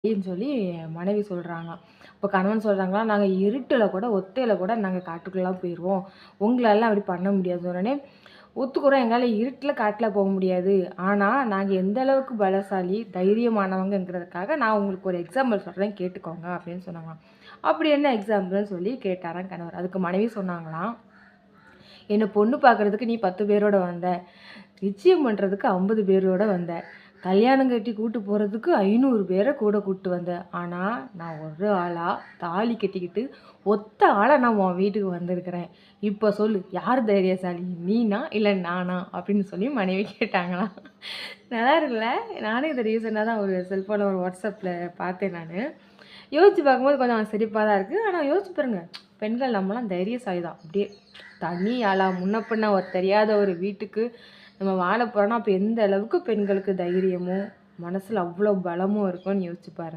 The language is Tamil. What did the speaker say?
அப்படின்னு சொல்லி மனைவி சொல்கிறாங்களாம். இப்போ கணவன் சொல்கிறாங்களா, நாங்கள் இருட்டில் கூட ஒத்தையில் கூட நாங்கள் காட்டுக்குள்ளலாம் போயிடுவோம், உங்களாலாம் அப்படி பண்ண முடியாது. உடனே ஒத்துக்கிறோம், எங்களால் இருட்டில் காட்டில் போக முடியாது, ஆனால் நாங்கள் எந்த அளவுக்கு பலசாலி தைரியமானவங்கங்கிறதுக்காக நான் உங்களுக்கு ஒரு எக்ஸாம்பிள் சொல்கிறேன் கேட்டுக்கோங்க அப்படின்னு சொன்னாங்களாம். அப்படி என்ன எக்ஸாம்பிள்னு சொல்லி கேட்டாராம் கணவர். அதுக்கு மனைவி சொன்னாங்களாம், என்னை பொண்ணு பார்க்குறதுக்கு நீ 10 பேரோட வந்த, நிச்சயம் பண்ணுறதுக்கு 50 பேரோட வந்த, கல்யாணம் கட்டி கூட்டு போகிறதுக்கு 500 பேரை கூட கூப்பிட்டு வந்தேன், ஆனால் நான் ஒரு ஆளாக தாலி கட்டிக்கிட்டு ஒத்த ஆளாக நான் உன் வீட்டுக்கு வந்திருக்கிறேன். இப்போ சொல்லு, யார் தைரியசாலி, நீனா இல்லை நானா அப்படின்னு சொல்லி மனைவி கேட்டாங்களாம். நல்லா இருக்குல்ல. நானும் இதை ரீசெண்டாக தான் ஒரு செல்ஃபோனில் ஒரு வாட்ஸ்அப்பில் பார்த்தேன். நான் யோசித்து பார்க்கும்போது கொஞ்சம் சிரிப்பாக தான் இருக்குது. ஆனால் யோசிச்சு பாருங்க, பெண்கள் நம்மளாம் தைரியசாலி தான். அப்படியே தனி ஆளாக முன்ன பின்ன ஒரு தெரியாத ஒரு வீட்டுக்கு நம்ம வாழ போகிறோன்னா, அப்போ எந்த அளவுக்கு பெண்களுக்கு தைரியமும் மனசில் அவ்வளோ பலமும் இருக்கும்னு யோசிச்சு பாருங்க.